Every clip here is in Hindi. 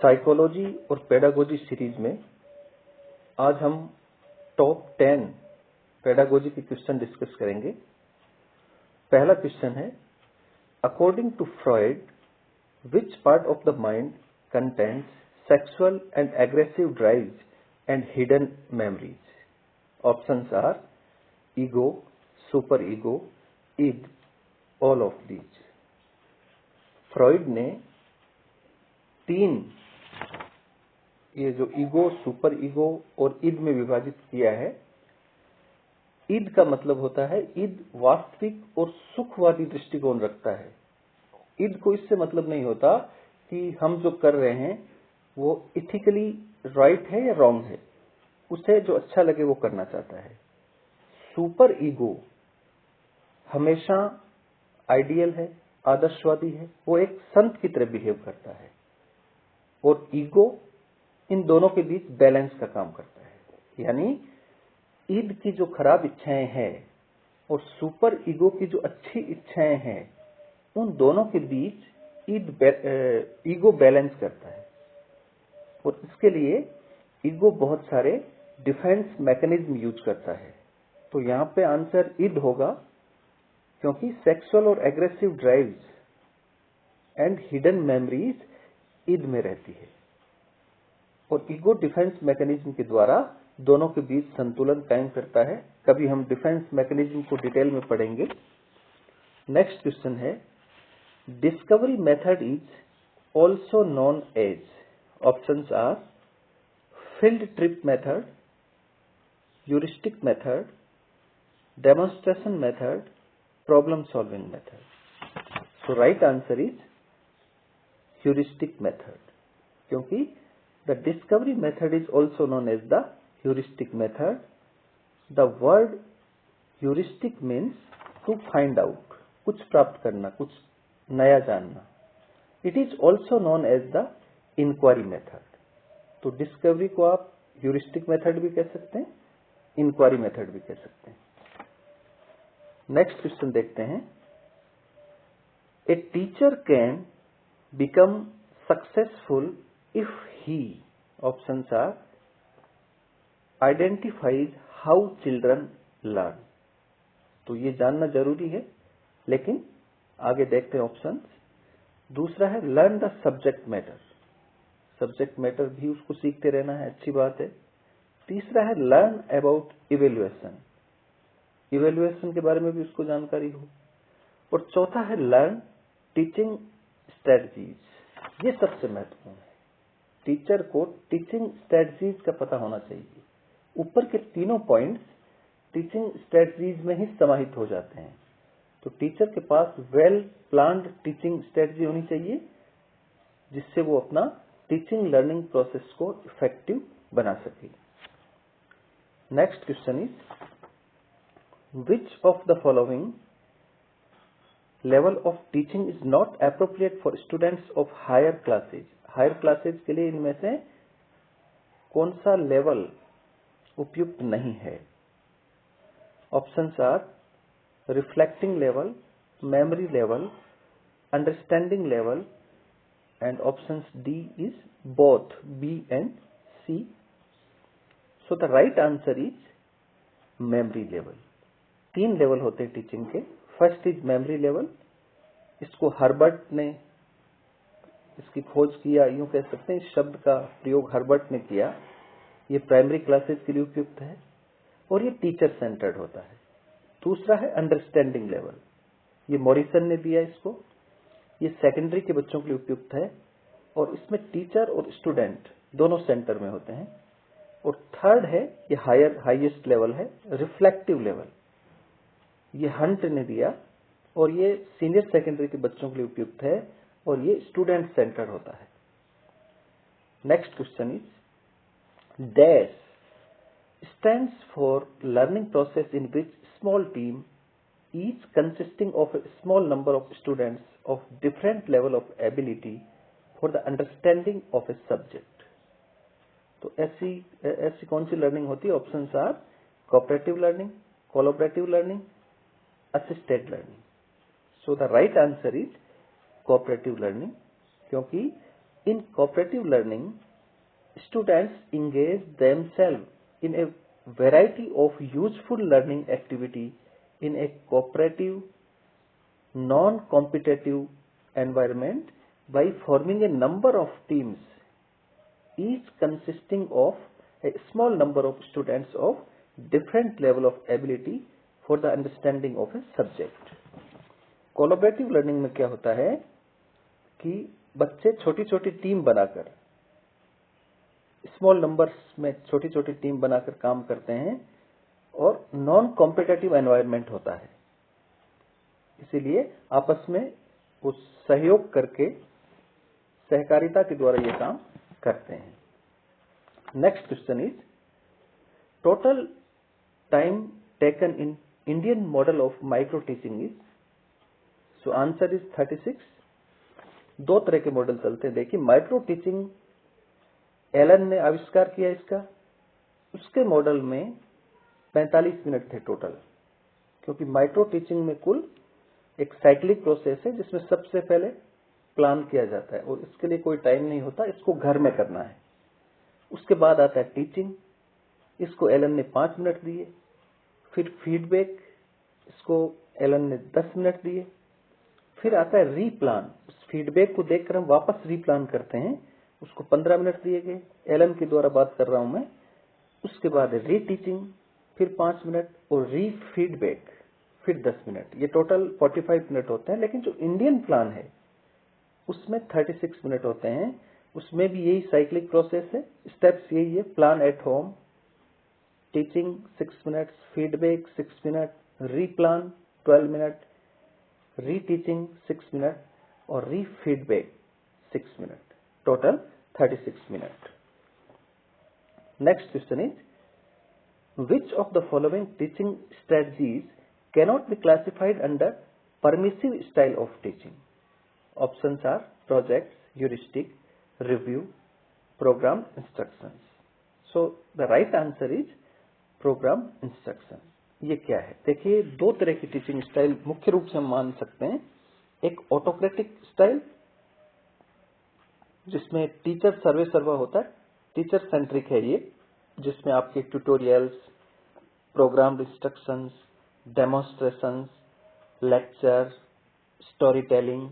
साइकोलॉजी और पेडागोजी सीरीज में आज हम टॉप 10 पेडागोजी के क्वेश्चन डिस्कस करेंगे। पहला क्वेश्चन है, according to Freud which part of the mind contains sexual and aggressive drives and hidden memories? Options are ego, superego, id, all of these. Freud ने 3 ये जो ईगो, सुपर ईगो और ईद में विभाजित किया है। ईद का मतलब होता है, ईद वास्तविक और सुखवादी दृष्टिकोण रखता है। ईद को इससे मतलब नहीं होता कि हम जो कर रहे हैं वो इथिकली राइट है या रॉन्ग है, उसे जो अच्छा लगे वो करना चाहता है। सुपर ईगो हमेशा आइडियल है, आदर्शवादी है, वो एक संत की तरह बिहेव करता है। और ईगो इन दोनों के बीच बैलेंस का काम करता है। यानी ईद की जो खराब इच्छाएं हैं और सुपर ईगो की जो अच्छी इच्छाएं हैं, उन दोनों के बीच ईगो बैलेंस करता है। और इसके लिए ईगो बहुत सारे डिफेंस मैकेनिज्म यूज करता है। तो यहां पे आंसर ईद होगा, क्योंकि सेक्सुअल और aggressive drives and hidden memories Eid में रहती है। और ईगो डिफेंस मैकेनिज्म के द्वारा दोनों के बीच संतुलन कायम करता है। कभी हम डिफेंस मैकेनिज्म को डिटेल में पढ़ेंगे। नेक्स्ट क्वेश्चन है, discovery method is also known as. Options are field trip method, heuristic method, demonstration method, problem solving method. So right answer is heuristic method, क्योंकि the discovery method is also known as the heuristic method. The word heuristic means to find out, कुछ प्राप्त करना, कुछ नया जानना। It is also known as the inquiry method. तो डिस्कवरी को आप heuristic method भी कह सकते हैं, inquiry method भी कह सकते हैं। नेक्स्ट क्वेश्चन देखते हैं, A teacher can become successful if he, options are, identifies how children learn। तो ये जानना जरूरी है, लेकिन आगे देखते हैं ऑप्शंस। दूसरा है learn the subject matter. Subject matter भी उसको सीखते रहना है, अच्छी बात है। तीसरा है लर्न अबाउट इवेल्युएशन। इवेल्युएशन के बारे में भी उसको जानकारी हो। और चौथा है लर्न टीचिंग स्ट्रेटजीज। ये सबसे महत्वपूर्ण है। टीचर को टीचिंग स्ट्रेटजीज का पता होना चाहिए। ऊपर के तीनों पॉइंट्स टीचिंग स्ट्रेटजीज में ही समाहित हो जाते हैं। तो टीचर के पास वेल प्लान्ड टीचिंग स्ट्रेटजी होनी चाहिए, जिससे वो अपना टीचिंग लर्निंग प्रोसेस को इफेक्टिव बना सके। Next question is, which of the following level of teaching is not appropriate for students of higher classes. Higher classes के लिए इनमें से कौन सा लेवल उपयुक्त नहीं है? Options are reflecting level, memory level, understanding level, and options D is both, B and C. So the right answer is memory level. 3 level होते हैं टीचिंग के। First is memory level. इसको हर्बर्ट ने इसकी खोज किया, यूं कह सकते हैं, इस शब्द का प्रयोग हर्बर्ट ने किया। ये प्राइमरी क्लासेस के लिए उपयुक्त है और ये टीचर सेंटर्ड होता है। दूसरा है अंडरस्टैंडिंग लेवल। ये मॉरिसन ने दिया इसको। ये सेकेंडरी के बच्चों के लिए उपयुक्त है और इसमें टीचर और स्टूडेंट दोनों सेंटर में होते हैं। और थर्ड है, ये हाईएस्ट लेवल है, रिफ्लेक्टिव लेवल। ये हंट ने दिया और ये सीनियर सेकेंडरी के बच्चों के लिए उपयुक्त है और ये स्टूडेंट सेंटर होता है। Next question is, dash stands for learning process in which small team each consisting of a small number of students of different level of ability for the understanding of a subject. तो ऐसी कौन सी लर्निंग होती है? Options are cooperative learning, collaborative learning, assisted learning. So the right answer is cooperative learning, क्योंकि In cooperative learning, students engage themselves in a variety of useful learning activity in a cooperative, non-competitive environment by forming a number of teams, each consisting of a small number of students of different level of ability for the understanding of a subject. Collaborative learning में क्या होता है कि बच्चे छोटी छोटी टीम बनाकर, स्मॉल नंबर्स में छोटी छोटी टीम बनाकर काम करते हैं और नॉन कॉम्पिटिटिव एनवायरनमेंट होता है, इसीलिए आपस में वो सहयोग करके सहकारिता के द्वारा ये काम करते हैं. Next question is total time taken in Indian model of micro teaching is. So answer is 36. दो तरह के मॉडल चलते हैं. देखिए, माइक्रो टीचिंग एलन ने आविष्कार किया इसका. उसके मॉडल में 45 मिनट थे टोटल, क्योंकि माइक्रो टीचिंग में कुल एक साइक्लिक प्रोसेस है जिसमें सबसे पहले प्लान किया जाता है और इसके लिए कोई टाइम नहीं होता, इसको घर में करना है. उसके बाद आता है टीचिंग, इसको एलन ने 5 मिनट दिए. फिर फीडबैक, इसको एलन ने 10 मिनट दिए. फिर आता है रीप्लान, उस फीडबैक को देखकर हम वापस रीप्लान करते हैं, उसको 15 मिनट दिए गए. एलन के द्वारा बात कर रहा हूं मैं. उसके बाद री टीचिंग, फिर 5 मिनट और री फीडबैक, फिर 10 मिनट. ये टोटल 45 मिनट होते हैं. लेकिन जो इंडियन प्लान है उसमें 36 मिनट होते हैं. उसमें भी यही साइक्लिक प्रोसेस है. स्टेप्स यही है: plan at home, teaching 6 minute, feedback 6 minute, replan 12 minute, री टीचिंग 6 मिनट और री feedback 6 minute. Total 36 minute. Next question is which of the following teaching strategies cannot be classified under permissive style of teaching? Options are projects, heuristic, review, program instructions. So the right answer is program instruction. ये क्या है? देखिए, दो तरह की टीचिंग स्टाइल मुख्य रूप से हम मान सकते हैं. एक ऑटोक्रेटिक स्टाइल जिसमें टीचर सर्वे सर्वा होता है, टीचर सेंट्रिक है ये, जिसमें आपके tutorials, programme instructions, demonstrations, lecture, story telling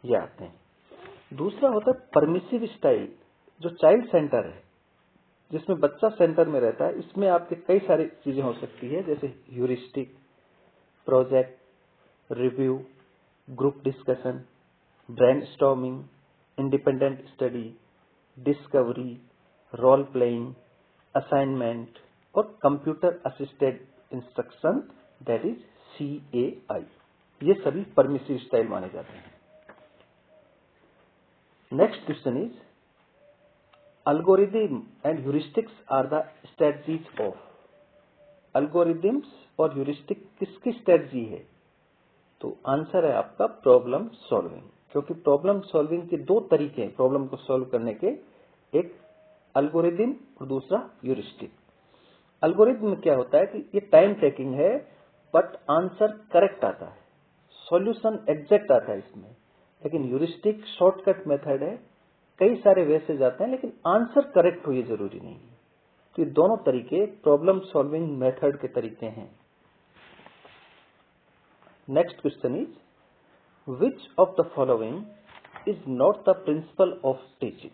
ये आते हैं. दूसरा होता है परमिसिव स्टाइल, जो चाइल्ड सेंटर है, जिसमें बच्चा सेंटर में रहता है. इसमें आपके कई सारी चीजें हो सकती है, जैसे heuristic, project, review, group discussion, brainstorming, independent study, discovery, role playing, assignment और computer assisted instruction, that is CAI. ये सभी परमिसिव स्टाइल माने जाते हैं. Next question is algorithm and heuristics are the strategies of. algorithms और heuristic किसकी स्ट्रेटजी है? तो आंसर है आपका प्रॉब्लम सॉल्विंग, क्योंकि प्रॉब्लम सॉल्विंग के दो तरीके हैं प्रॉब्लम को सॉल्व करने के. एक एल्गोरिथम और दूसरा ह्यूरिस्टिक. एल्गोरिथम में क्या होता है कि ये टाइम टेकिंग है, बट आंसर करेक्ट आता है, सॉल्यूशन एग्जैक्ट आता है इसमें. लेकिन ह्यूरिस्टिक शॉर्टकट मेथड है, कई सारे वे से जाते हैं लेकिन आंसर करेक्ट हो ये जरूरी नहीं है. तो ये दोनों तरीके प्रॉब्लम सॉल्विंग मेथड के तरीके हैं. Next question is which of the following is not the principle of teaching?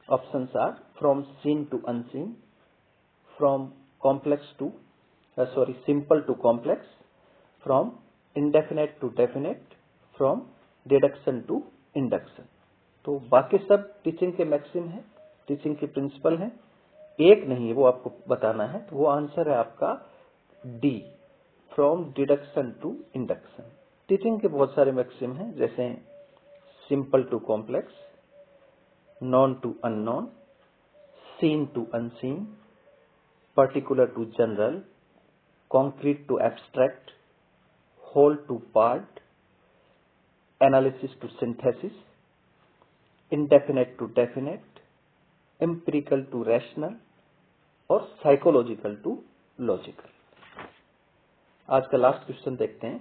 Options are from seen to unseen, from simple to complex, from indefinite to definite, from deduction to induction. तो बाकी सब टीचिंग के मैक्सिम है, टीचिंग के प्रिंसिपल है, एक नहीं है वो आपको बताना है. तो वो आंसर है आपका D, from deduction to induction. Teaching के बहुत सारे मैक्सिम हैं, जैसे simple to complex, known to unknown, seen to unseen, particular to general, concrete to abstract, whole to part, analysis to synthesis, indefinite to definite, empirical to rational और साइकोलॉजिकल टू लॉजिकल. आज का लास्ट क्वेश्चन देखते हैं.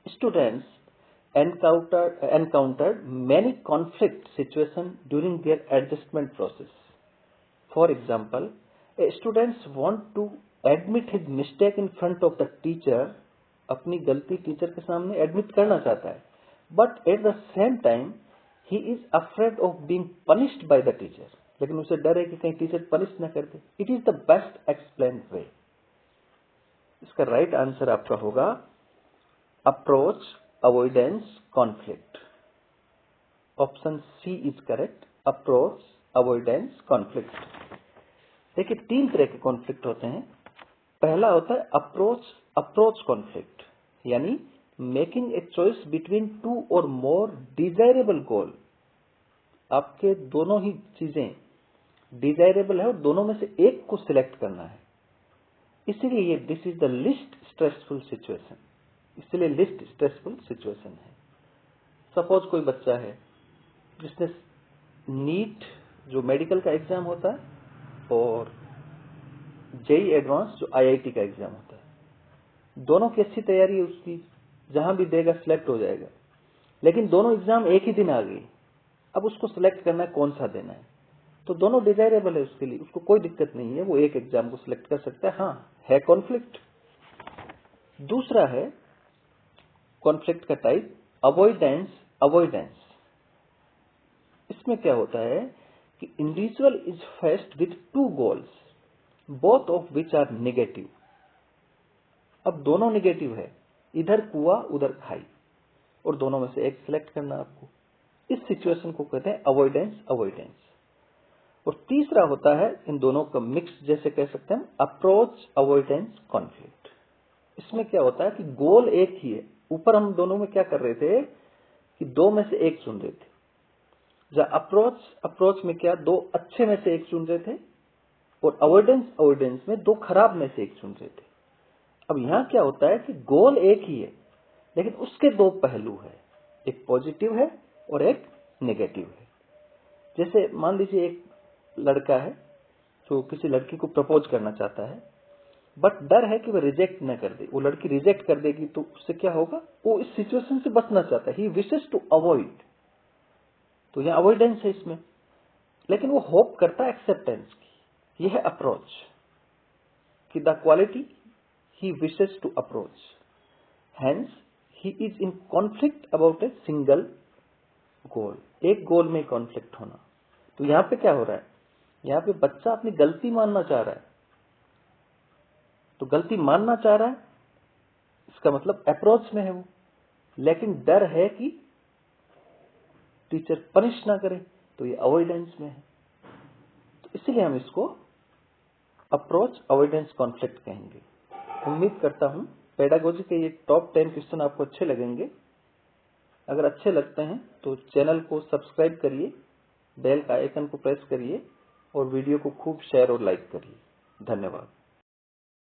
Students encountered many conflict situations during their adjustment process. For example, a student wants to admit his mistake in front of the teacher. अपनी गलती टीचर के सामने एडमिट करना चाहता है, but at the same time he is afraid of being punished by the teacher. लेकिन उसे डर है कि कहीं टीचर पनिश न कर दे. It is the best explained way. इसका राइट आंसर आपका होगा approach avoidance conflict. Option C is correct, approach avoidance conflict. देखिए 3 तरह के कॉन्फ्लिक्ट होते हैं. पहला होता है अप्रोच कॉन्फ्लिक्ट, यानी मेकिंग ए चॉइस बिटवीन 2 और मोर डिजायरेबल गोल. आपके दोनों ही चीजें डिजायरेबल है और दोनों में से एक को सिलेक्ट करना है. इसलिए ये this is the list stressful situation. इसलिए लिस्ट स्ट्रेसफुल सिचुएशन है. सपोज कोई बच्चा है जिसने नीट जो मेडिकल का एग्जाम होता है और जेई एडवांस जो आईआईटी का एग्जाम होता है, दोनों की अच्छी तैयारी है उसकी, जहां भी देगा सिलेक्ट हो जाएगा. लेकिन दोनों एग्जाम एक ही दिन आ गई. अब उसको सिलेक्ट करना है कौन सा देना है. तो दोनों डिजायरेबल है उसके लिए, उसको कोई दिक्कत नहीं है, वो एक एग्जाम को सिलेक्ट कर सकता है. हाँ है कॉन्फ्लिक्ट. दूसरा है कॉन्फ्लिक्ट का टाइप अवॉइडेंस. इसमें क्या होता है कि individual is faced with 2 goals both of which are negative. अब दोनों नेगेटिव है, इधर कुआं उधर खाई, और दोनों में से एक सिलेक्ट करना आपको. इस सिचुएशन को कहते हैं अवॉइडेंस. और तीसरा होता है इन दोनों का मिक्स, जैसे कह सकते हैं अप्रोच अवॉइडेंस कॉन्फ्लिक्ट. इसमें क्या होता है कि गोल एक ही है. ऊपर हम दोनों में क्या कर रहे थे कि 2 में से एक चुन रहे थे. जहां अप्रोच में क्या 2 अच्छे में से एक चुन रहे थे, और अवॉइडेंस में 2 खराब में से एक चुन रहे थे. अब यहां क्या होता है कि गोल एक ही है, लेकिन उसके 2 पहलू है, एक पॉजिटिव है और एक नेगेटिव है. जैसे मान लीजिए एक लड़का है जो किसी लड़की को प्रपोज करना चाहता है, बट डर है कि वह रिजेक्ट न कर दे. वो लड़की रिजेक्ट कर देगी तो उससे क्या होगा, वो इस सिचुएशन से बचना चाहता है. ही विशेस टू अवॉइड. तो यहां अवॉइडेंस है इसमें, लेकिन वो होप करता है एक्सेप्टेंस की. यह है अप्रोच कि the quality he wishes to approach. Hence he is in conflict about a single goal. एक गोल में कॉन्फ्लिक्ट होना. तो यहां पे क्या हो रहा है, यहां पे बच्चा अपनी गलती मानना चाह रहा है. तो गलती मानना चाह रहा है, इसका मतलब अप्रोच में है वो, लेकिन डर है कि टीचर पनिश ना करे, तो ये अवॉइडेंस में है. तो इसलिए हम इसको अप्रोच अवॉइडेंस कॉन्फ्लिक्ट कहेंगे. उम्मीद करता हूं पेडागोजी के ये टॉप 10 क्वेश्चन आपको अच्छे लगेंगे. अगर अच्छे लगते हैं तो चैनल को सब्सक्राइब करिए, बेल का आइकन को प्रेस करिए और वीडियो को खूब शेयर और लाइक करिए. धन्यवाद.